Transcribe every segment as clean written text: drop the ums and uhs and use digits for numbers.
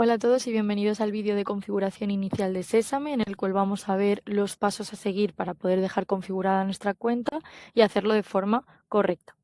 Hola a todos y bienvenidos al vídeo de configuración inicial de Sésame, en el cual vamos a ver los pasos a seguir para poder dejar configurada nuestra cuenta y hacerlo de forma correcta.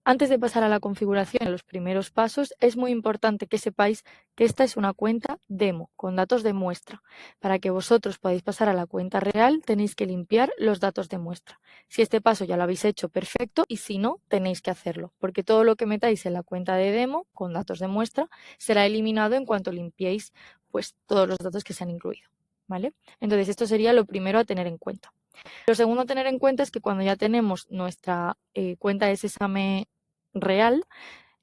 Antes de pasar a la configuración, a los primeros pasos, es muy importante que sepáis que esta es una cuenta demo, con datos de muestra. Para que vosotros podáis pasar a la cuenta real, tenéis que limpiar los datos de muestra. Si este paso ya lo habéis hecho, perfecto, y si no, tenéis que hacerlo, porque todo lo que metáis en la cuenta de demo, con datos de muestra, será eliminado en cuanto limpiéis pues, todos los datos que se han incluido. ¿Vale? Entonces, esto sería lo primero a tener en cuenta. Lo segundo a tener en cuenta es que cuando ya tenemos nuestra cuenta de Sésame real,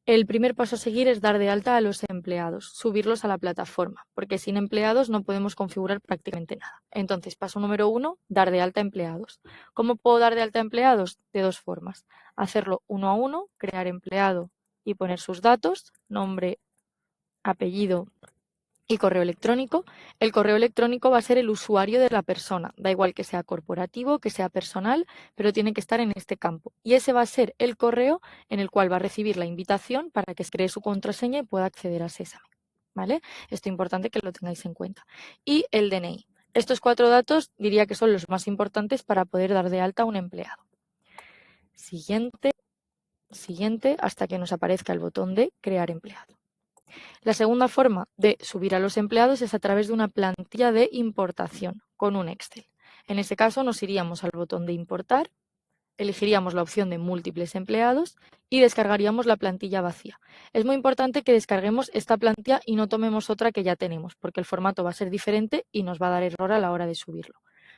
el primer paso a seguir es dar de alta a los empleados, subirlos a la plataforma, porque sin empleados no podemos configurar prácticamente nada. Entonces, paso número 1, dar de alta empleados. ¿Cómo puedo dar de alta empleados? De dos formas. Hacerlo uno a uno, crear empleado y poner sus datos, nombre, apellido y correo electrónico. El correo electrónico va a ser el usuario de la persona, da igual que sea corporativo, que sea personal, pero tiene que estar en este campo. Y ese va a ser el correo en el cual va a recibir la invitación para que cree su contraseña y pueda acceder a Sésame. ¿Vale? Esto es importante que lo tengáis en cuenta. Y el DNI. Estos 4 datos diría que son los más importantes para poder dar de alta a un empleado. Siguiente, hasta que nos aparezca el botón de crear empleado. La segunda forma de subir a los empleados es a través de una plantilla de importación con un Excel. En ese caso nos iríamos al botón de importar, elegiríamos la opción de múltiples empleados y descargaríamos la plantilla vacía. Es muy importante que descarguemos esta plantilla y no tomemos otra que ya tenemos, porque el formato va a ser diferente y nos va a dar error a la hora de subirlo.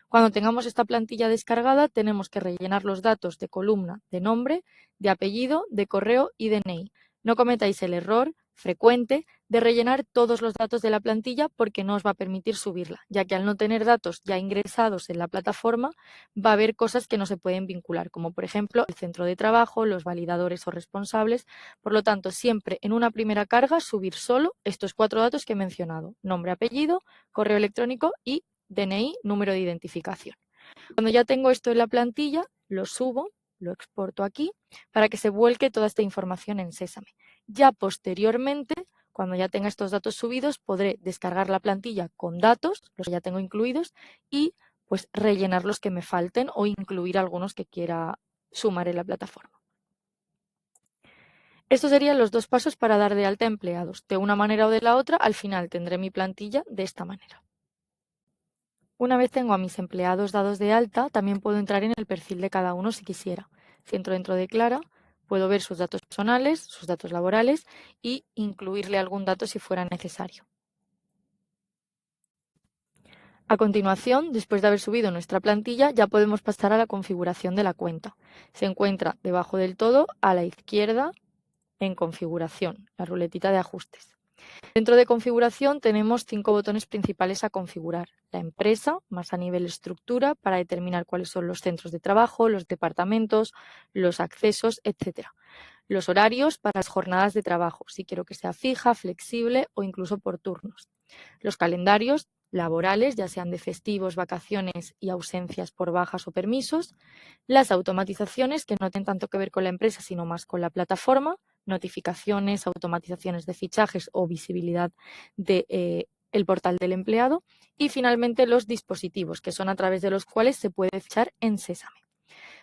Cuando tengamos esta plantilla descargada, tenemos que rellenar los datos de columna de nombre, de apellido, de correo y DNI. No cometáis el error frecuente de rellenar todos los datos de la plantilla porque no os va a permitir subirla, ya que al no tener datos ya ingresados en la plataforma va a haber cosas que no se pueden vincular, como por ejemplo el centro de trabajo, los validadores o responsables. Por lo tanto, siempre en una primera carga subir solo estos 4 datos que he mencionado: nombre, apellido, correo electrónico y DNI, número de identificación. Cuando ya tengo esto en la plantilla, lo subo, lo exporto aquí para que se vuelque toda esta información en Sésame. Ya posteriormente, cuando ya tenga estos datos subidos, podré descargar la plantilla con datos, los que ya tengo incluidos, y pues rellenar los que me falten o incluir algunos que quiera sumar en la plataforma. Estos serían los 2 pasos para dar de alta empleados. De una manera o de la otra, al final tendré mi plantilla de esta manera. Una vez tengo a mis empleados dados de alta, también puedo entrar en el perfil de cada uno si quisiera. Si entro dentro de Clara, puedo ver sus datos personales, sus datos laborales y incluirle algún dato si fuera necesario. A continuación, después de haber subido nuestra plantilla, ya podemos pasar a la configuración de la cuenta. Se encuentra debajo del todo, a la izquierda, en configuración, la ruletita de ajustes. Dentro de configuración tenemos 5 botones principales a configurar. La empresa, más a nivel estructura, para determinar cuáles son los centros de trabajo, los departamentos, los accesos, etc. Los horarios para las jornadas de trabajo, si quiero que sea fija, flexible o incluso por turnos. Los calendarios laborales, ya sean de festivos, vacaciones y ausencias por bajas o permisos. Las automatizaciones, que no tienen tanto que ver con la empresa, sino más con la plataforma. Notificaciones, automatizaciones de fichajes o visibilidad de el portal del empleado. Y finalmente los dispositivos, que son a través de los cuales se puede fichar en Sésame.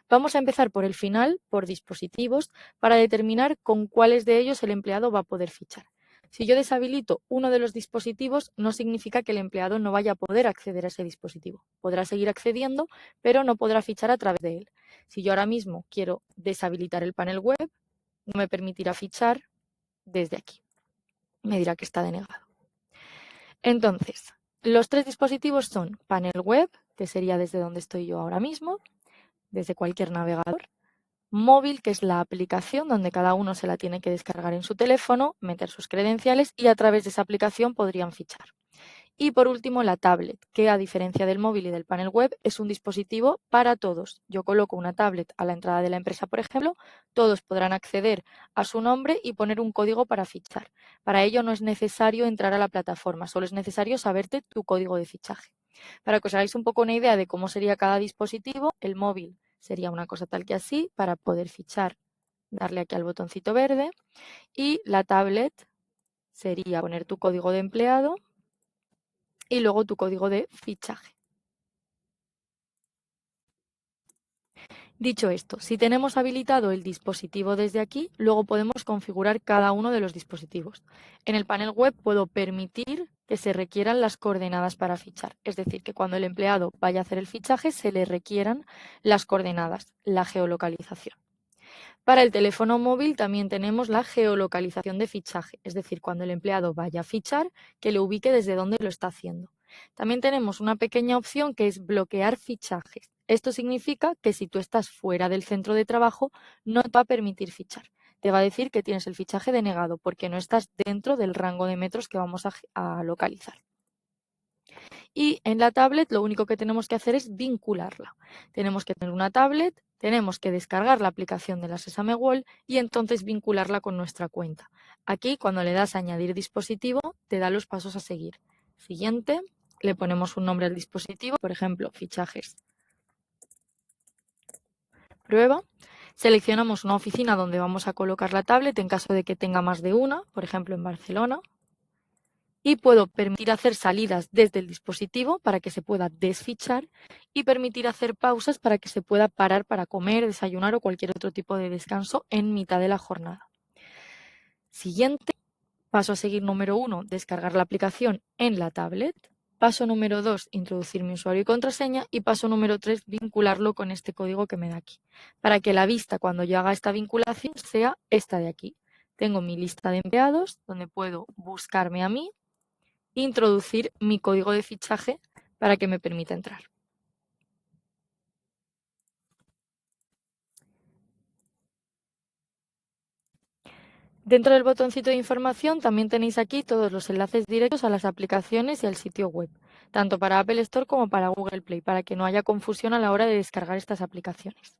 Vamos a empezar por el final, por dispositivos, para determinar con cuáles de ellos el empleado va a poder fichar. Si yo deshabilito uno de los dispositivos, no significa que el empleado no vaya a poder acceder a ese dispositivo. Podrá seguir accediendo, pero no podrá fichar a través de él. Si yo ahora mismo quiero deshabilitar el panel web, no me permitirá fichar desde aquí. Me dirá que está denegado. Entonces, los 3 dispositivos son panel web, que sería desde donde estoy yo ahora mismo, desde cualquier navegador. Móvil, que es la aplicación donde cada uno se la tiene que descargar en su teléfono, meter sus credenciales y a través de esa aplicación podrían fichar. Y por último, la tablet, que a diferencia del móvil y del panel web, es un dispositivo para todos. Yo coloco una tablet a la entrada de la empresa, por ejemplo, todos podrán acceder a su nombre y poner un código para fichar. Para ello no es necesario entrar a la plataforma, solo es necesario saberte tu código de fichaje. Para que os hagáis un poco una idea de cómo sería cada dispositivo, el móvil sería una cosa tal que así, para poder fichar, darle aquí al botoncito verde, y la tablet sería poner tu código de empleado y luego tu código de fichaje. Dicho esto, si tenemos habilitado el dispositivo desde aquí, luego podemos configurar cada uno de los dispositivos. En el panel web puedo permitir que se requieran las coordenadas para fichar, es decir, que cuando el empleado vaya a hacer el fichaje se le requieran las coordenadas, la geolocalización. Para el teléfono móvil también tenemos la geolocalización de fichaje, es decir, cuando el empleado vaya a fichar, que le ubique desde dónde lo está haciendo. También tenemos una pequeña opción que es bloquear fichajes. Esto significa que si tú estás fuera del centro de trabajo, no te va a permitir fichar. Te va a decir que tienes el fichaje denegado porque no estás dentro del rango de metros que vamos a localizar. Y en la tablet lo único que tenemos que hacer es vincularla. Tenemos que tener una tablet, tenemos que descargar la aplicación de la Sesame Wall y entonces vincularla con nuestra cuenta. Aquí, cuando le das a añadir dispositivo, te da los pasos a seguir. Siguiente, le ponemos un nombre al dispositivo, por ejemplo, fichajes. Prueba. Seleccionamos una oficina donde vamos a colocar la tablet en caso de que tenga más de una, por ejemplo en Barcelona. Y puedo permitir hacer salidas desde el dispositivo para que se pueda desfichar y permitir hacer pausas para que se pueda parar para comer, desayunar o cualquier otro tipo de descanso en mitad de la jornada. Siguiente, paso a seguir número 1, descargar la aplicación en la tablet. Paso número 2, introducir mi usuario y contraseña. Y paso número 3, vincularlo con este código que me da aquí. Para que la vista cuando yo haga esta vinculación sea esta de aquí. Tengo mi lista de empleados donde puedo buscarme a mí, introducir mi código de fichaje para que me permita entrar. Dentro del botoncito de información también tenéis aquí todos los enlaces directos a las aplicaciones y al sitio web, tanto para Apple Store como para Google Play, para que no haya confusión a la hora de descargar estas aplicaciones.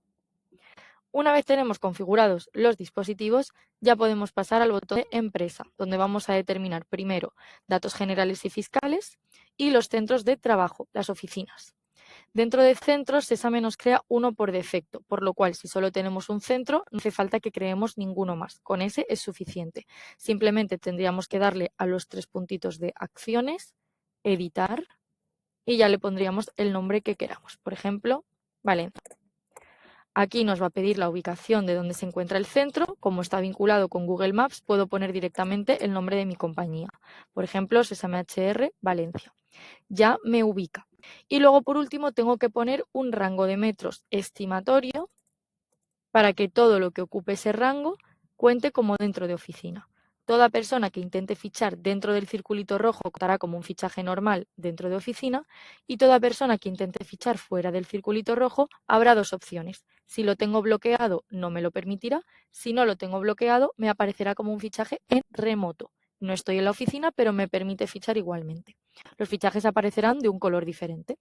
Una vez tenemos configurados los dispositivos, ya podemos pasar al botón de Empresa, donde vamos a determinar primero datos generales y fiscales y los centros de trabajo, las oficinas. Dentro de centros, Sesame nos crea uno por defecto, por lo cual si solo tenemos un centro, no hace falta que creemos ninguno más. Con ese es suficiente. Simplemente tendríamos que darle a los 3 puntitos de acciones, editar, y ya le pondríamos el nombre que queramos. Por ejemplo, Valencia. Aquí nos va a pedir la ubicación de donde se encuentra el centro. Como está vinculado con Google Maps, puedo poner directamente el nombre de mi compañía. Por ejemplo, Sesame HR Valencia. Ya me ubica. Y luego, por último, tengo que poner un rango de metros estimatorio para que todo lo que ocupe ese rango cuente como dentro de oficina. Toda persona que intente fichar dentro del circulito rojo contará como un fichaje normal dentro de oficina y toda persona que intente fichar fuera del circulito rojo habrá dos opciones. Si lo tengo bloqueado no me lo permitirá, si no lo tengo bloqueado me aparecerá como un fichaje en remoto. No estoy en la oficina pero me permite fichar igualmente. Los fichajes aparecerán de un color diferente.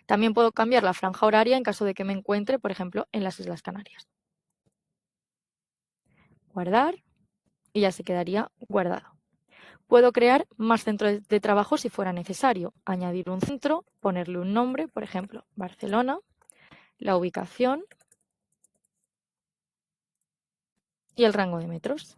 También puedo cambiar la franja horaria en caso de que me encuentre, por ejemplo, en las Islas Canarias. Guardar y ya se quedaría guardado. Puedo crear más centros de trabajo si fuera necesario. Añadir un centro, ponerle un nombre, por ejemplo, Barcelona, la ubicación y el rango de metros.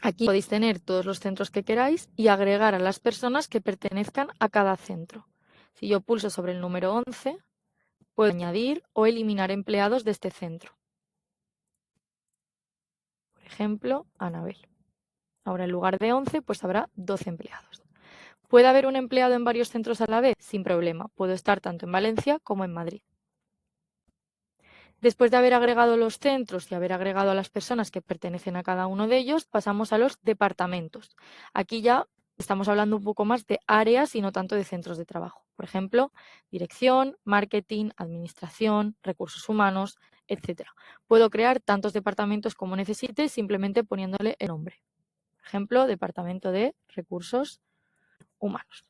Aquí podéis tener todos los centros que queráis y agregar a las personas que pertenezcan a cada centro. Si yo pulso sobre el número 11, puedo añadir o eliminar empleados de este centro. Por ejemplo, Anabel. Ahora en lugar de 11, pues habrá 12 empleados. ¿Puede haber un empleado en varios centros a la vez? Sin problema. Puedo estar tanto en Valencia como en Madrid. Después de haber agregado los centros y haber agregado a las personas que pertenecen a cada uno de ellos, pasamos a los departamentos. Aquí ya estamos hablando un poco más de áreas y no tanto de centros de trabajo. Por ejemplo, dirección, marketing, administración, recursos humanos, etc. Puedo crear tantos departamentos como necesite simplemente poniéndole el nombre. Por ejemplo, departamento de recursos humanos.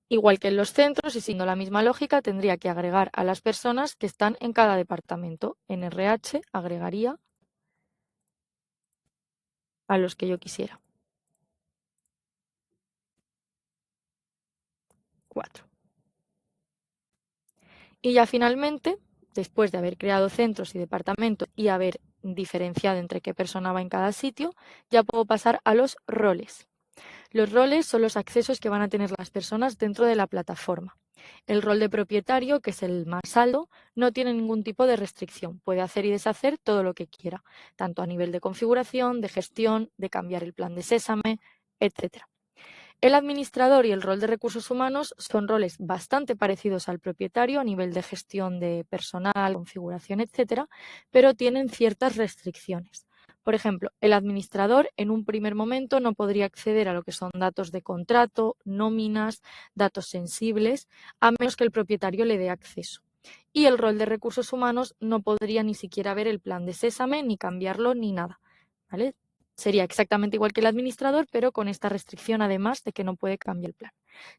Igual que en los centros y siguiendo la misma lógica, tendría que agregar a las personas que están en cada departamento. En RH agregaría a los que yo quisiera. 4. Y ya finalmente, después de haber creado centros y departamentos y haber diferenciado entre qué persona va en cada sitio, ya puedo pasar a los roles. Los roles son los accesos que van a tener las personas dentro de la plataforma. El rol de propietario, que es el más alto, no tiene ningún tipo de restricción. Puede hacer y deshacer todo lo que quiera, tanto a nivel de configuración, de gestión, de cambiar el plan de Sésame, etc. El administrador y el rol de recursos humanos son roles bastante parecidos al propietario a nivel de gestión de personal, configuración, etcétera, pero tienen ciertas restricciones. Por ejemplo, el administrador en un primer momento no podría acceder a lo que son datos de contrato, nóminas, datos sensibles, a menos que el propietario le dé acceso. Y el rol de recursos humanos no podría ni siquiera ver el plan de Sésame, ni cambiarlo, ni nada. ¿Vale? Sería exactamente igual que el administrador, pero con esta restricción además de que no puede cambiar el plan.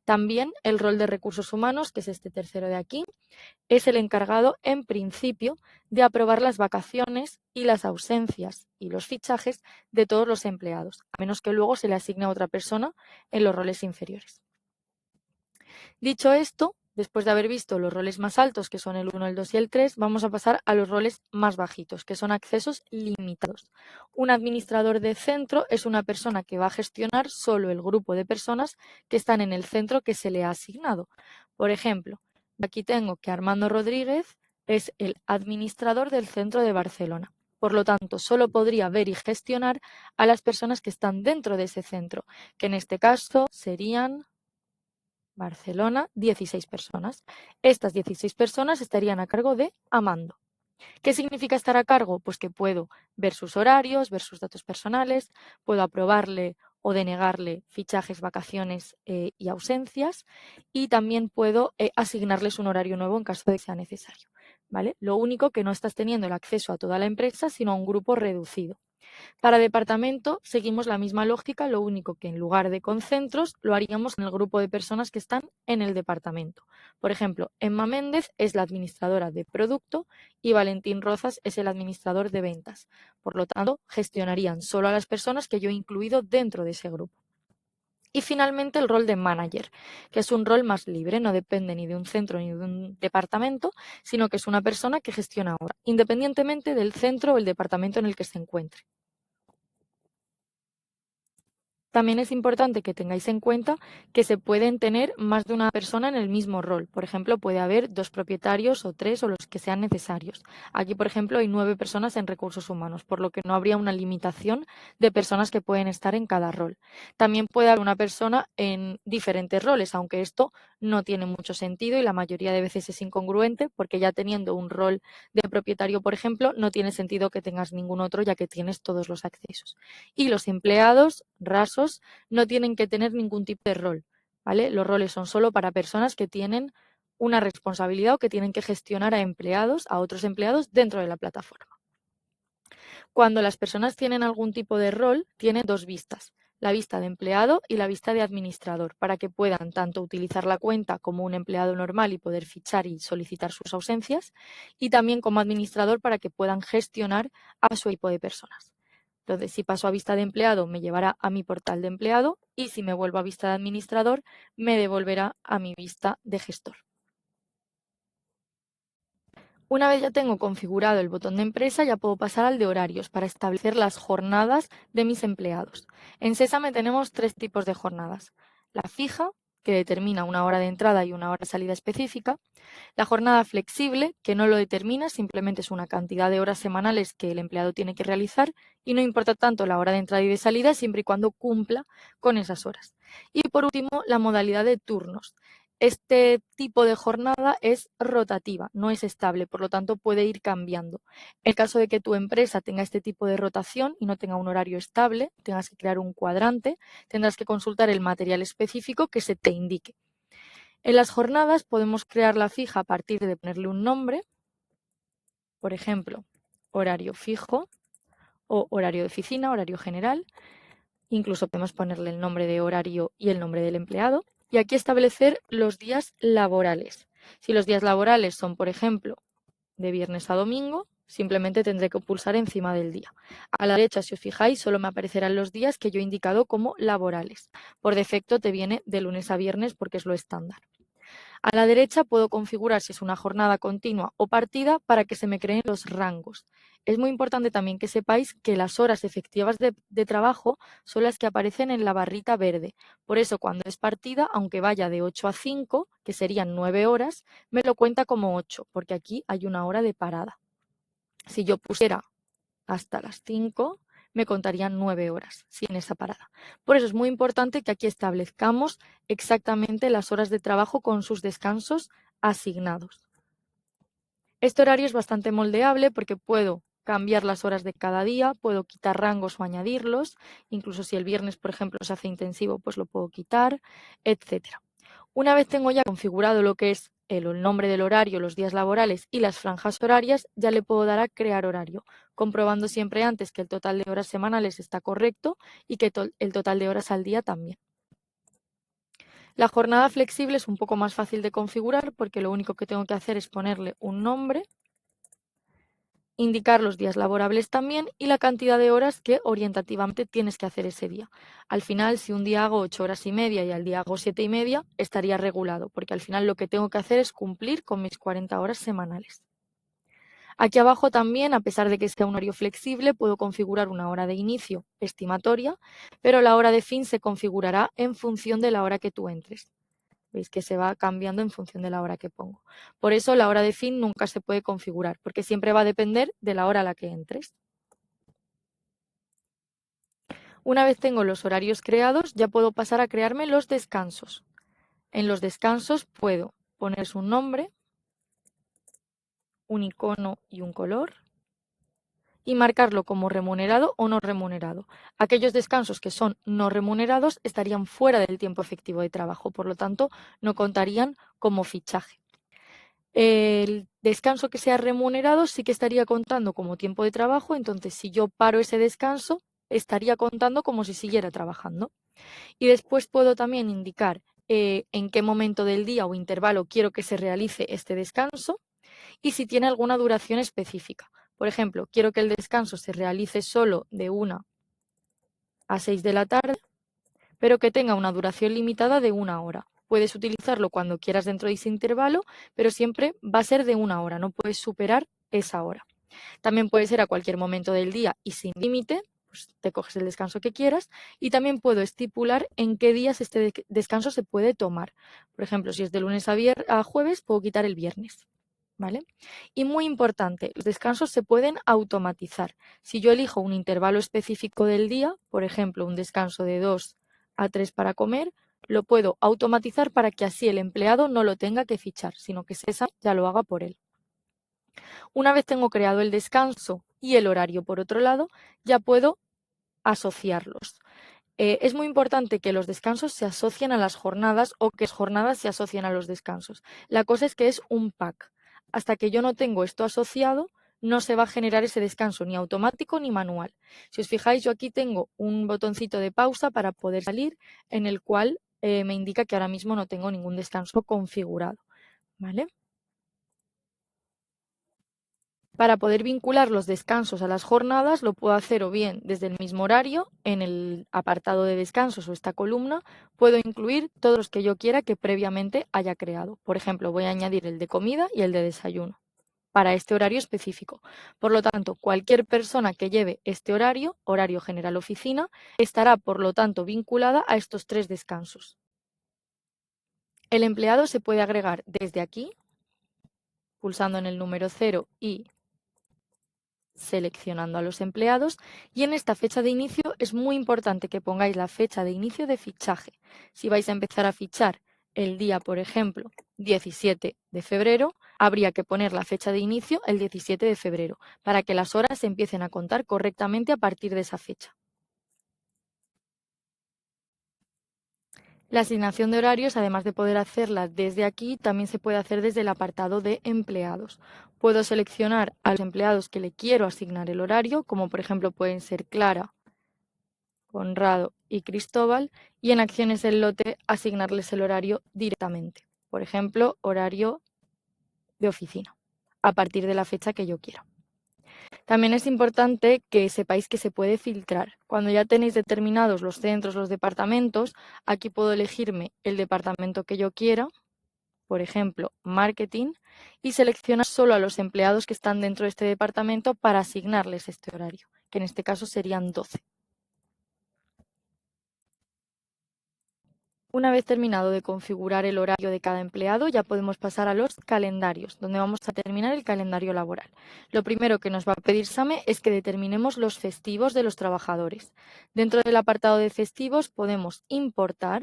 También el rol de recursos humanos, que es este tercero de aquí, es el encargado en principio de aprobar las vacaciones y las ausencias y los fichajes de todos los empleados, a menos que luego se le asigne a otra persona en los roles inferiores. Dicho esto, después de haber visto los roles más altos, que son el 1, el 2 y el 3, vamos a pasar a los roles más bajitos, que son accesos limitados. Un administrador de centro es una persona que va a gestionar solo el grupo de personas que están en el centro que se le ha asignado. Por ejemplo, aquí tengo que Armando Rodríguez es el administrador del centro de Barcelona. Por lo tanto, solo podría ver y gestionar a las personas que están dentro de ese centro, que en este caso serían Barcelona, 16 personas. Estas 16 personas estarían a cargo de Amando. ¿Qué significa estar a cargo? Pues que puedo ver sus horarios, ver sus datos personales, puedo aprobarle o denegarle fichajes, vacaciones y ausencias, y también puedo asignarles un horario nuevo en caso de que sea necesario. ¿Vale? Lo único que no estás teniendo el acceso a toda la empresa, sino a un grupo reducido. Para departamento seguimos la misma lógica, lo único que en lugar de con centros lo haríamos en el grupo de personas que están en el departamento. Por ejemplo, Emma Méndez es la administradora de producto y Valentín Rozas es el administrador de ventas. Por lo tanto, gestionarían solo a las personas que yo he incluido dentro de ese grupo. Y finalmente el rol de manager, que es un rol más libre, no depende ni de un centro ni de un departamento, sino que es una persona que gestiona ahora, independientemente del centro o el departamento en el que se encuentre. También es importante que tengáis en cuenta que se pueden tener más de una persona en el mismo rol. Por ejemplo, puede haber 2 propietarios o 3 o los que sean necesarios. Aquí, por ejemplo, hay 9 personas en recursos humanos, por lo que no habría una limitación de personas que pueden estar en cada rol. También puede haber una persona en diferentes roles, aunque esto no tiene mucho sentido y la mayoría de veces es incongruente, porque ya teniendo un rol de propietario, por ejemplo, no tiene sentido que tengas ningún otro, ya que tienes todos los accesos. Y los empleados rasos no tienen que tener ningún tipo de rol, ¿vale? Los roles son solo para personas que tienen una responsabilidad o que tienen que gestionar a empleados, a otros empleados dentro de la plataforma. Cuando las personas tienen algún tipo de rol, tienen 2 vistas, la vista de empleado y la vista de administrador, para que puedan tanto utilizar la cuenta como un empleado normal y poder fichar y solicitar sus ausencias, y también como administrador para que puedan gestionar a su equipo de personas. Entonces, si paso a vista de empleado, me llevará a mi portal de empleado y si me vuelvo a vista de administrador, me devolverá a mi vista de gestor. Una vez ya tengo configurado el botón de empresa, ya puedo pasar al de horarios para establecer las jornadas de mis empleados. En Sésame tenemos 3 tipos de jornadas. La fija, que determina una hora de entrada y una hora de salida específica. La jornada flexible, que no lo determina, simplemente es una cantidad de horas semanales que el empleado tiene que realizar y no importa tanto la hora de entrada y de salida siempre y cuando cumpla con esas horas. Y por último, la modalidad de turnos. Este tipo de jornada es rotativa, no es estable, por lo tanto puede ir cambiando. En el caso de que tu empresa tenga este tipo de rotación y no tenga un horario estable, tengas que crear un cuadrante, tendrás que consultar el material específico que se te indique. En las jornadas podemos crear la fija a partir de ponerle un nombre, por ejemplo, horario fijo o horario de oficina, horario general. Incluso podemos ponerle el nombre de horario y el nombre del empleado. Y aquí establecer los días laborales. Si los días laborales son, por ejemplo, de viernes a domingo, simplemente tendré que pulsar encima del día. A la derecha, si os fijáis, solo me aparecerán los días que yo he indicado como laborales. Por defecto te viene de lunes a viernes porque es lo estándar. A la derecha puedo configurar si es una jornada continua o partida para que se me creen los rangos. Es muy importante también que sepáis que las horas efectivas de trabajo son las que aparecen en la barrita verde. Por eso, cuando es partida, aunque vaya de 8 a 5, que serían 9 horas, me lo cuenta como 8, porque aquí hay una hora de parada. Si yo pusiera hasta las 5, me contarían 9 horas sin esa parada. Por eso es muy importante que aquí establezcamos exactamente las horas de trabajo con sus descansos asignados. Este horario es bastante moldeable porque puedo cambiar las horas de cada día, puedo quitar rangos o añadirlos, incluso si el viernes, por ejemplo, se hace intensivo, pues lo puedo quitar, etcétera. Una vez tengo ya configurado lo que es el nombre del horario, los días laborales y las franjas horarias, ya le puedo dar a crear horario, comprobando siempre antes que el total de horas semanales está correcto y que el total de horas al día también. La jornada flexible es un poco más fácil de configurar porque lo único que tengo que hacer es ponerle un nombre, indicar los días laborables también y la cantidad de horas que orientativamente tienes que hacer ese día. Al final, si un día hago 8 horas y media y al día hago 7 y media, estaría regulado, porque al final lo que tengo que hacer es cumplir con mis 40 horas semanales. Aquí abajo también, a pesar de que sea un horario flexible, puedo configurar una hora de inicio estimatoria, pero la hora de fin se configurará en función de la hora que tú entres. Veis que se va cambiando en función de la hora que pongo. Por eso la hora de fin nunca se puede configurar, porque siempre va a depender de la hora a la que entres. Una vez tengo los horarios creados, ya puedo pasar a crearme los descansos. En los descansos puedo poner un nombre, un icono y un color, y marcarlo como remunerado o no remunerado. Aquellos descansos que son no remunerados estarían fuera del tiempo efectivo de trabajo, por lo tanto, no contarían como fichaje. El descanso que sea remunerado sí que estaría contando como tiempo de trabajo, entonces si yo paro ese descanso, estaría contando como si siguiera trabajando. Y después puedo también indicar en qué momento del día o intervalo quiero que se realice este descanso y si tiene alguna duración específica. Por ejemplo, quiero que el descanso se realice solo de 1 a 6 de la tarde, pero que tenga una duración limitada de 1 hora. Puedes utilizarlo cuando quieras dentro de ese intervalo, pero siempre va a ser de 1 hora, no puedes superar esa hora. También puede ser a cualquier momento del día y sin límite, pues te coges el descanso que quieras y también puedo estipular en qué días este descanso se puede tomar. Por ejemplo, si es de lunes a jueves, puedo quitar el viernes. ¿Vale? Y muy importante, los descansos se pueden automatizar. Si yo elijo un intervalo específico del día, por ejemplo, un descanso de 2 a 3 para comer, lo puedo automatizar para que así el empleado no lo tenga que fichar, sino que Sesa ya lo haga por él. Una vez tengo creado el descanso y el horario por otro lado, ya puedo asociarlos. Es muy importante que los descansos se asocien a las jornadas o que las jornadas se asocien a los descansos. La cosa es que es un pack. Hasta que yo no tengo esto asociado, no se va a generar ese descanso ni automático ni manual. Si os fijáis, yo aquí tengo un botoncito de pausa para poder salir en el cual me indica que ahora mismo no tengo ningún descanso configurado. ¿Vale? Para poder vincular los descansos a las jornadas lo puedo hacer o bien desde el mismo horario, en el apartado de descansos o esta columna, puedo incluir todos los que yo quiera que previamente haya creado. Por ejemplo, voy a añadir el de comida y el de desayuno para este horario específico. Por lo tanto, cualquier persona que lleve este horario, horario general oficina, estará por lo tanto vinculada a estos 3 descansos. El empleado se puede agregar desde aquí, pulsando en el número 0 y seleccionando a los empleados y en esta fecha de inicio es muy importante que pongáis la fecha de inicio de fichaje. Si vais a empezar a fichar el día, por ejemplo, 17 de febrero, habría que poner la fecha de inicio el 17 de febrero para que las horas se empiecen a contar correctamente a partir de esa fecha. La asignación de horarios, además de poder hacerla desde aquí, también se puede hacer desde el apartado de empleados. Puedo seleccionar a los empleados que le quiero asignar el horario, como por ejemplo pueden ser Clara, Conrado y Cristóbal, y en acciones del lote asignarles el horario directamente. Por ejemplo, horario de oficina, a partir de la fecha que yo quiera. También es importante que sepáis que se puede filtrar. Cuando ya tenéis determinados los centros, los departamentos, aquí puedo elegirme el departamento que yo quiera, por ejemplo, marketing, y seleccionar solo a los empleados que están dentro de este departamento para asignarles este horario, que en este caso serían 12. Una vez terminado de configurar el horario de cada empleado, ya podemos pasar a los calendarios, donde vamos a terminar el calendario laboral. Lo primero que nos va a pedir SAME es que determinemos los festivos de los trabajadores. Dentro del apartado de festivos podemos importar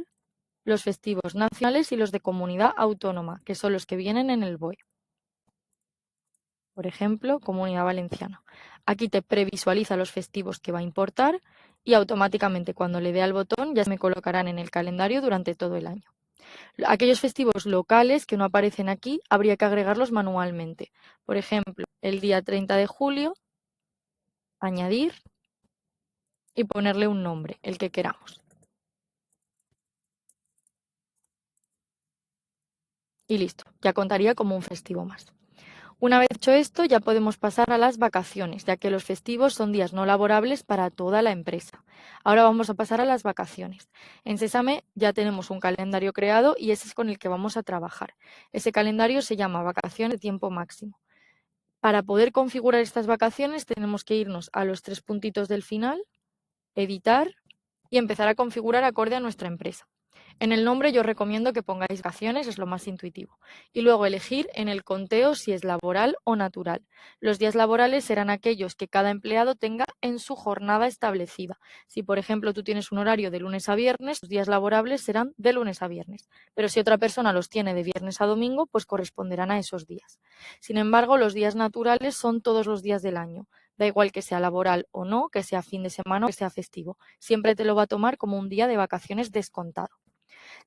los festivos nacionales y los de comunidad autónoma, que son los que vienen en el BOE. Por ejemplo, Comunidad Valenciana. Aquí te previsualiza los festivos que va a importar y automáticamente cuando le dé al botón ya se me colocarán en el calendario durante todo el año. Aquellos festivos locales que no aparecen aquí habría que agregarlos manualmente. Por ejemplo, el día 30 de julio, añadir y ponerle un nombre, el que queramos. Y listo, ya contaría como un festivo más. Una vez hecho esto, ya podemos pasar a las vacaciones, ya que los festivos son días no laborables para toda la empresa. Ahora vamos a pasar a las vacaciones. En Sésame ya tenemos un calendario creado y ese es con el que vamos a trabajar. Ese calendario se llama vacaciones de tiempo máximo. Para poder configurar estas vacaciones tenemos que irnos a los 3 puntitos del final, editar y empezar a configurar acorde a nuestra empresa. En el nombre yo os recomiendo que pongáis vacaciones, es lo más intuitivo. Y luego elegir en el conteo si es laboral o natural. Los días laborales serán aquellos que cada empleado tenga en su jornada establecida. Si, por ejemplo, tú tienes un horario de lunes a viernes, los días laborables serán de lunes a viernes. Pero si otra persona los tiene de viernes a domingo, pues corresponderán a esos días. Sin embargo, los días naturales son todos los días del año. Da igual que sea laboral o no, que sea fin de semana o que sea festivo. Siempre te lo va a tomar como un día de vacaciones descontado.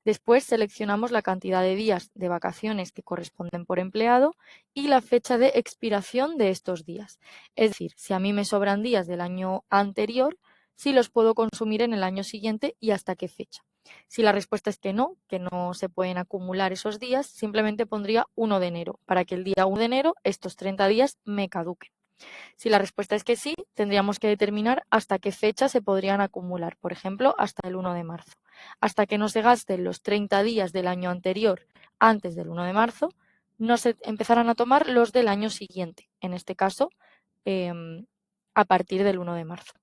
Después seleccionamos la cantidad de días de vacaciones que corresponden por empleado y la fecha de expiración de estos días. Es decir, si a mí me sobran días del año anterior, sí los puedo consumir en el año siguiente y hasta qué fecha. Si la respuesta es que no se pueden acumular esos días, simplemente pondría 1 de enero, para que el día 1 de enero estos 30 días me caduquen. Si la respuesta es que sí, tendríamos que determinar hasta qué fecha se podrían acumular, por ejemplo, hasta el 1 de marzo. Hasta que no se gasten los 30 días del año anterior antes del 1 de marzo, no se empezarán a tomar los del año siguiente, en este caso, a partir del 1 de marzo.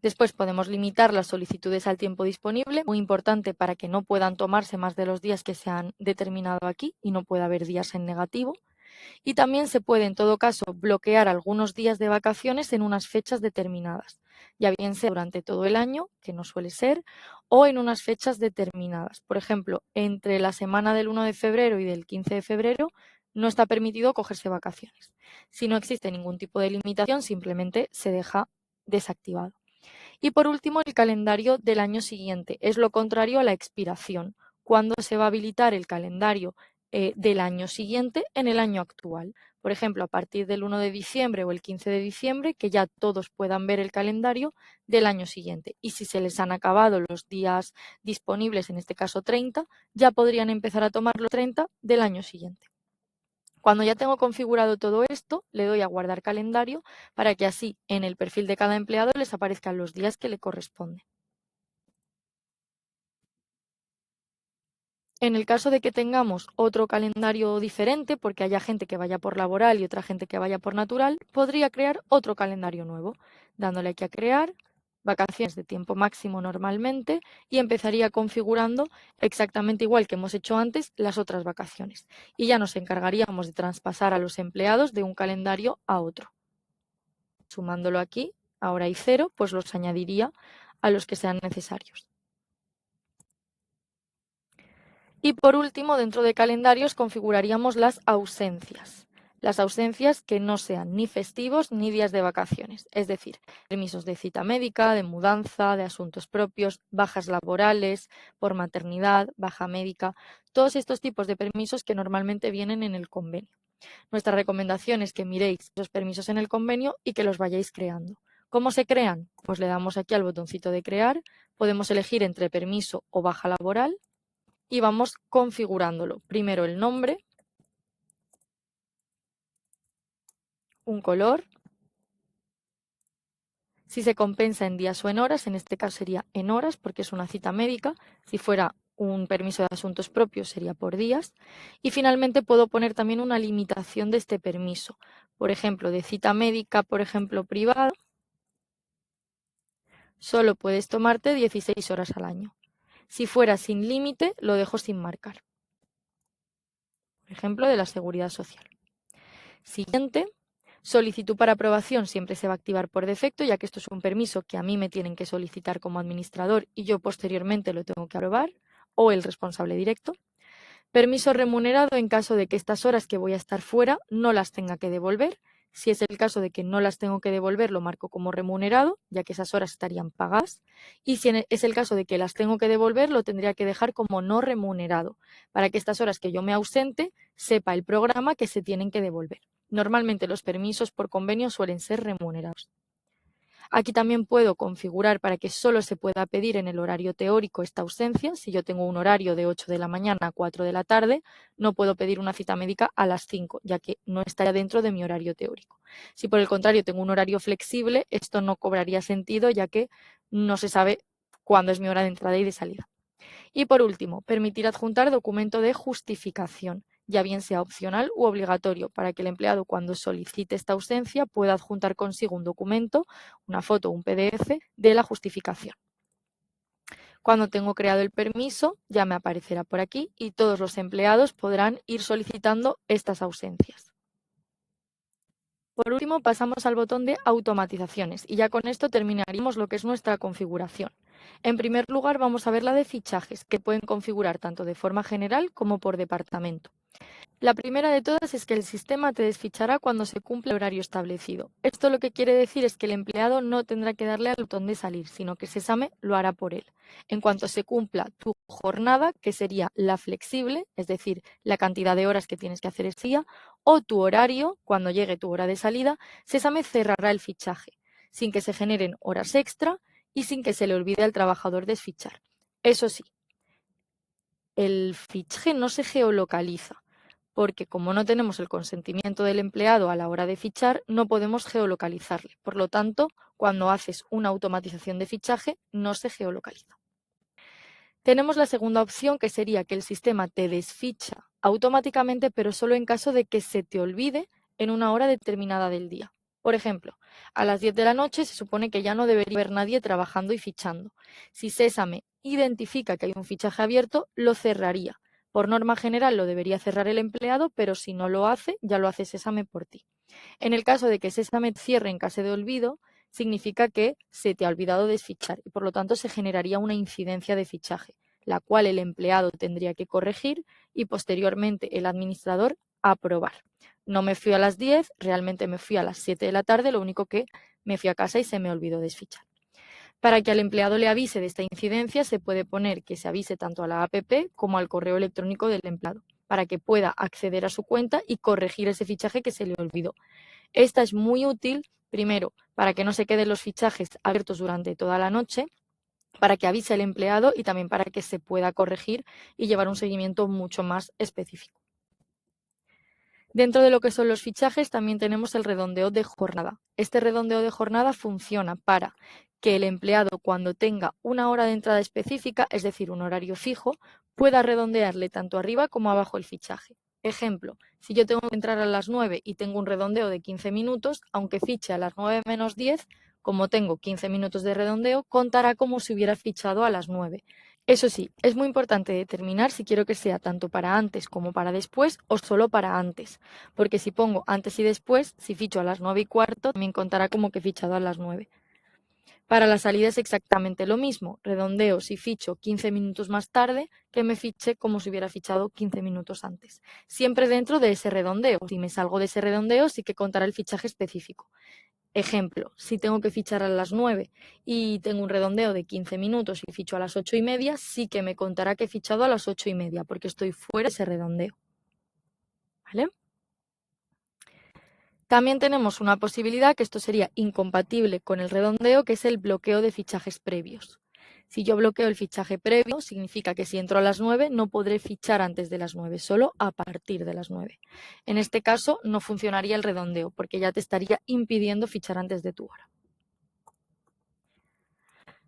Después podemos limitar las solicitudes al tiempo disponible, muy importante para que no puedan tomarse más de los días que se han determinado aquí y no pueda haber días en negativo. Y también se puede, en todo caso, bloquear algunos días de vacaciones en unas fechas determinadas, ya bien sea durante todo el año, que no suele ser, o en unas fechas determinadas. Por ejemplo, entre la semana del 1 de febrero y del 15 de febrero no está permitido cogerse vacaciones. Si no existe ningún tipo de limitación, simplemente se deja desactivado. Y por último, el calendario del año siguiente. Es lo contrario a la expiración. ¿Cuándo se va a habilitar el calendario del año siguiente en el año actual? Por ejemplo, a partir del 1 de diciembre o el 15 de diciembre, que ya todos puedan ver el calendario del año siguiente. Y si se les han acabado los días disponibles, en este caso 30, ya podrían empezar a tomar los 30 del año siguiente. Cuando ya tengo configurado todo esto, le doy a guardar calendario para que así en el perfil de cada empleado les aparezcan los días que le corresponden. En el caso de que tengamos otro calendario diferente, porque haya gente que vaya por laboral y otra gente que vaya por natural, podría crear otro calendario nuevo, dándole aquí a crear, vacaciones de tiempo máximo normalmente, y empezaría configurando exactamente igual que hemos hecho antes las otras vacaciones. Y ya nos encargaríamos de traspasar a los empleados de un calendario a otro. Sumándolo aquí, ahora hay 0, pues los añadiría a los que sean necesarios. Y por último, dentro de calendarios configuraríamos las ausencias. Las ausencias que no sean ni festivos ni días de vacaciones, es decir, permisos de cita médica, de mudanza, de asuntos propios, bajas laborales, por maternidad, baja médica, todos estos tipos de permisos que normalmente vienen en el convenio. Nuestra recomendación es que miréis los permisos en el convenio y que los vayáis creando. ¿Cómo se crean? Pues le damos aquí al botoncito de crear, podemos elegir entre permiso o baja laboral y vamos configurándolo. Primero el nombre, un color, si se compensa en días o en horas, en este caso sería en horas porque es una cita médica, si fuera un permiso de asuntos propios sería por días. Y finalmente puedo poner también una limitación de este permiso. Por ejemplo, de cita médica, por ejemplo, privada, solo puedes tomarte 16 horas al año. Si fuera sin límite, lo dejo sin marcar. Por ejemplo, de la Seguridad Social. Siguiente, solicitud para aprobación siempre se va a activar por defecto, ya que esto es un permiso que a mí me tienen que solicitar como administrador y yo posteriormente lo tengo que aprobar, o el responsable directo. Permiso remunerado en caso de que estas horas que voy a estar fuera no las tenga que devolver. Si es el caso de que no las tengo que devolver, lo marco como remunerado, ya que esas horas estarían pagadas. Y si es el caso de que las tengo que devolver, lo tendría que dejar como no remunerado, para que estas horas que yo me ausente, sepa el programa que se tienen que devolver. Normalmente los permisos por convenio suelen ser remunerados. Aquí también puedo configurar para que solo se pueda pedir en el horario teórico esta ausencia. Si yo tengo un horario de 8 de la mañana a 4 de la tarde, no puedo pedir una cita médica a las 5, ya que no estaría dentro de mi horario teórico. Si por el contrario tengo un horario flexible, esto no cobraría sentido, ya que no se sabe cuándo es mi hora de entrada y de salida. Y por último, permitir adjuntar documento de justificación, ya bien sea opcional u obligatorio, para que el empleado cuando solicite esta ausencia pueda adjuntar consigo un documento, una foto o un PDF de la justificación. Cuando tengo creado el permiso, ya me aparecerá por aquí y todos los empleados podrán ir solicitando estas ausencias. Por último, pasamos al botón de automatizaciones y ya con esto terminaríamos lo que es nuestra configuración. En primer lugar, vamos a ver la de fichajes, que pueden configurar tanto de forma general como por departamento. La primera de todas es que el sistema te desfichará cuando se cumple el horario establecido. Esto lo que quiere decir es que el empleado no tendrá que darle al botón de salir, sino que Sésame lo hará por él. En cuanto se cumpla tu jornada, que sería la flexible, es decir, la cantidad de horas que tienes que hacer ese día, o tu horario, cuando llegue tu hora de salida, Sésame cerrará el fichaje, sin que se generen horas extra y sin que se le olvide al trabajador desfichar. Eso sí, el fichaje no se geolocaliza, porque como no tenemos el consentimiento del empleado a la hora de fichar, no podemos geolocalizarle. Por lo tanto, cuando haces una automatización de fichaje, no se geolocaliza. Tenemos la segunda opción, que sería que el sistema te desficha automáticamente, pero solo en caso de que se te olvide en una hora determinada del día. Por ejemplo, a las 10 de la noche se supone que ya no debería haber nadie trabajando y fichando. Si Sésame identifica que hay un fichaje abierto, lo cerraría. Por norma general lo debería cerrar el empleado, pero si no lo hace, ya lo hace Sésame por ti. En el caso de que Sésame cierre en caso de olvido, significa que se te ha olvidado desfichar y por lo tanto se generaría una incidencia de fichaje, la cual el empleado tendría que corregir y posteriormente el administrador aprobar. No me fui a las 10, realmente me fui a las 7 de la tarde, lo único que me fui a casa y se me olvidó desfichar. Para que al empleado le avise de esta incidencia, se puede poner que se avise tanto a la APP como al correo electrónico del empleado, para que pueda acceder a su cuenta y corregir ese fichaje que se le olvidó. Esta es muy útil, primero, para que no se queden los fichajes abiertos durante toda la noche, para que avise al empleado y también para que se pueda corregir y llevar un seguimiento mucho más específico. Dentro de lo que son los fichajes también tenemos el redondeo de jornada. Este redondeo de jornada funciona para que el empleado, cuando tenga una hora de entrada específica, es decir, un horario fijo, pueda redondearle tanto arriba como abajo el fichaje. Ejemplo, si yo tengo que entrar a las 9 y tengo un redondeo de 15 minutos, aunque fiche a las 9 menos 10, como tengo 15 minutos de redondeo, contará como si hubiera fichado a las 9. Eso sí, es muy importante determinar si quiero que sea tanto para antes como para después o solo para antes, porque si pongo antes y después, si ficho a las 9:15, también contará como que he fichado a las 9. Para la salida es exactamente lo mismo, redondeo si ficho 15 minutos más tarde que me fiche como si hubiera fichado 15 minutos antes. Siempre dentro de ese redondeo. Si me salgo de ese redondeo, sí que contará el fichaje específico. Ejemplo, si tengo que fichar a las 9 y tengo un redondeo de 15 minutos y ficho a las 8:30, sí que me contará que he fichado a las 8:30 porque estoy fuera de ese redondeo. ¿Vale? También tenemos una posibilidad, que esto sería incompatible con el redondeo, que es el bloqueo de fichajes previos. Si yo bloqueo el fichaje previo, significa que si entro a las 9 no podré fichar antes de las 9, solo a partir de las 9. En este caso no funcionaría el redondeo, porque ya te estaría impidiendo fichar antes de tu hora.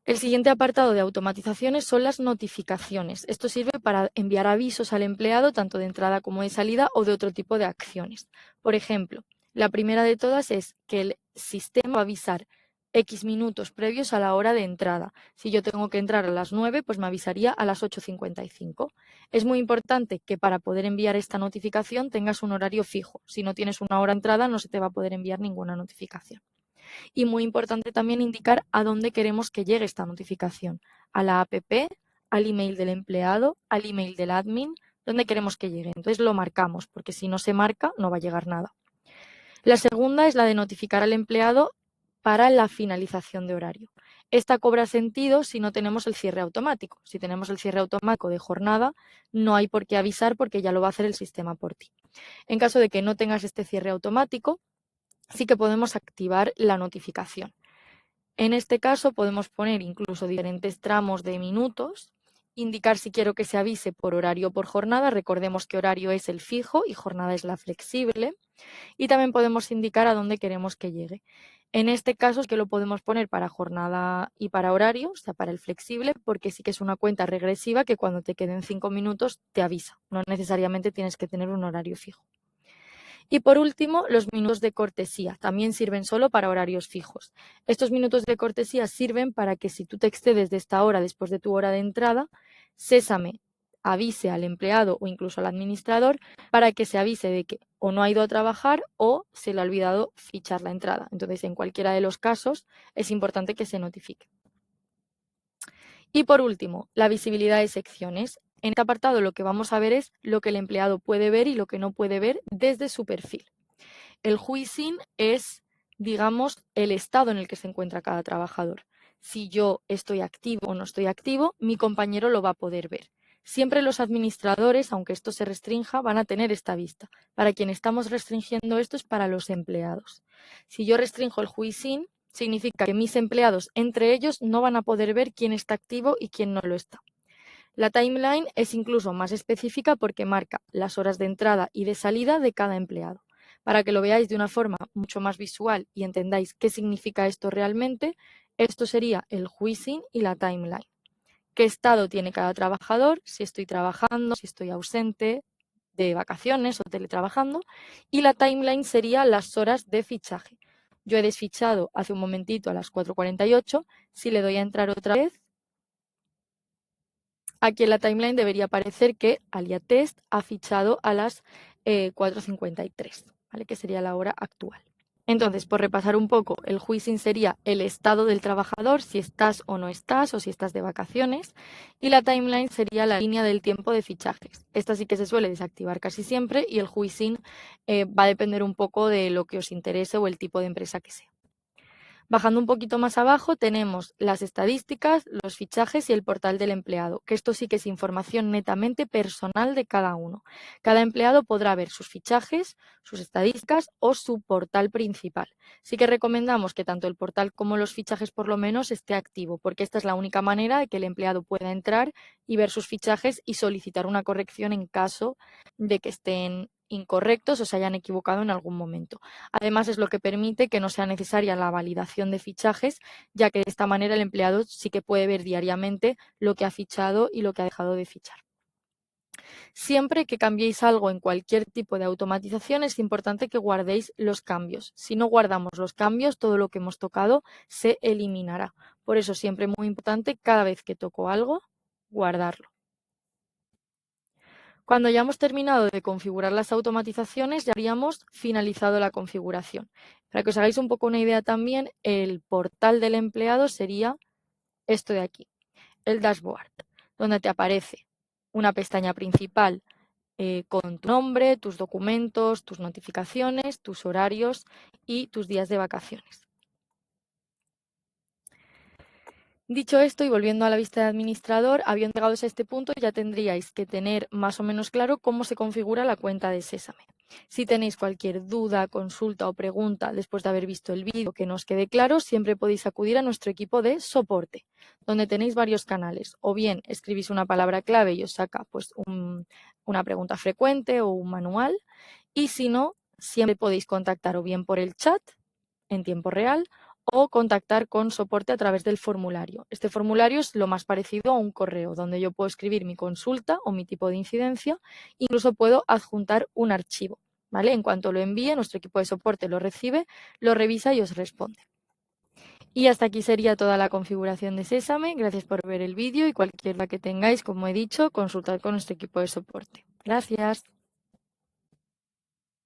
El siguiente apartado de automatizaciones son las notificaciones. Esto sirve para enviar avisos al empleado tanto de entrada como de salida o de otro tipo de acciones. Por ejemplo, la primera de todas es que el sistema va a avisar X minutos previos a la hora de entrada. Si yo tengo que entrar a las 9, pues me avisaría a las 8:55. Es muy importante que para poder enviar esta notificación tengas un horario fijo. Si no tienes una hora de entrada, no se te va a poder enviar ninguna notificación. Y muy importante también indicar a dónde queremos que llegue esta notificación. A la app, al email del empleado, al email del admin, dónde queremos que llegue. Entonces lo marcamos, porque si no se marca no va a llegar nada. La segunda es la de notificar al empleado para la finalización de horario. Esta cobra sentido si no tenemos el cierre automático. Si tenemos el cierre automático de jornada, no hay por qué avisar porque ya lo va a hacer el sistema por ti. En caso de que no tengas este cierre automático, sí que podemos activar la notificación. En este caso podemos poner incluso diferentes tramos de minutos, indicar si quiero que se avise por horario o por jornada. Recordemos que horario es el fijo y jornada es la flexible. Y también podemos indicar a dónde queremos que llegue. En este caso es que lo podemos poner para jornada y para horario, o sea, para el flexible, porque sí que es una cuenta regresiva que cuando te queden 5 minutos te avisa. No necesariamente tienes que tener un horario fijo. Y por último, los minutos de cortesía también sirven solo para horarios fijos. Estos minutos de cortesía sirven para que si tú te excedes de esta hora después de tu hora de entrada, Sésame avise al empleado o incluso al administrador para que se avise de que o no ha ido a trabajar o se le ha olvidado fichar la entrada. Entonces, en cualquiera de los casos, es importante que se notifique. Y por último, la visibilidad de secciones. En este apartado lo que vamos a ver es lo que el empleado puede ver y lo que no puede ver desde su perfil. El juicing es, digamos, el estado en el que se encuentra cada trabajador. Si yo estoy activo o no estoy activo, mi compañero lo va a poder ver. Siempre los administradores, aunque esto se restrinja, van a tener esta vista. Para quien estamos restringiendo esto es para los empleados. Si yo restringo el juicing, significa que mis empleados, entre ellos, no van a poder ver quién está activo y quién no lo está. La timeline es incluso más específica porque marca las horas de entrada y de salida de cada empleado. Para que lo veáis de una forma mucho más visual y entendáis qué significa esto realmente, esto sería el juicing y la timeline. ¿Qué estado tiene cada trabajador? Si estoy trabajando, si estoy ausente, de vacaciones o teletrabajando. Y la timeline sería las horas de fichaje. Yo he desfichado hace un momentito a las 4:48. Si le doy a entrar otra vez, aquí en la timeline debería aparecer que Aliatest ha fichado a las 4:53, ¿vale? Que sería la hora actual. Entonces, por repasar un poco, el juicing sería el estado del trabajador, si estás o no estás, o si estás de vacaciones, y la timeline sería la línea del tiempo de fichajes. Esta sí que se suele desactivar casi siempre y el juicing va a depender un poco de lo que os interese o el tipo de empresa que sea. Bajando un poquito más abajo tenemos las estadísticas, los fichajes y el portal del empleado, que esto sí que es información netamente personal de cada uno. Cada empleado podrá ver sus fichajes, sus estadísticas o su portal principal. Sí que recomendamos que tanto el portal como los fichajes por lo menos esté activo, porque esta es la única manera de que el empleado pueda entrar y ver sus fichajes y solicitar una corrección en caso de que estén incorrectos o se hayan equivocado en algún momento. Además, es lo que permite que no sea necesaria la validación de fichajes, ya que de esta manera el empleado sí que puede ver diariamente lo que ha fichado y lo que ha dejado de fichar. Siempre que cambiéis algo en cualquier tipo de automatización, es importante que guardéis los cambios. Si no guardamos los cambios, todo lo que hemos tocado se eliminará. Por eso, siempre muy importante, cada vez que toco algo, guardarlo. Cuando ya hemos terminado de configurar las automatizaciones, ya habríamos finalizado la configuración. Para que os hagáis un poco una idea también, el portal del empleado sería esto de aquí, el dashboard, donde te aparece una pestaña principal con tu nombre, tus documentos, tus notificaciones, tus horarios y tus días de vacaciones. Dicho esto y volviendo a la vista de administrador, habiendo llegado a este punto ya tendríais que tener más o menos claro cómo se configura la cuenta de Sésame. Si tenéis cualquier duda, consulta o pregunta después de haber visto el vídeo que no os quede claro, siempre podéis acudir a nuestro equipo de soporte, donde tenéis varios canales. O bien escribís una palabra clave y os saca pues, una pregunta frecuente o un manual. Y si no, siempre podéis contactar o bien por el chat en tiempo real o contactar con soporte a través del formulario. Este formulario es lo más parecido a un correo, donde yo puedo escribir mi consulta o mi tipo de incidencia, incluso puedo adjuntar un archivo, ¿vale? En cuanto lo envíe, nuestro equipo de soporte lo recibe, lo revisa y os responde. Y hasta aquí sería toda la configuración de Sésame. Gracias por ver el vídeo y cualquier duda que tengáis, como he dicho, consultad con nuestro equipo de soporte. Gracias.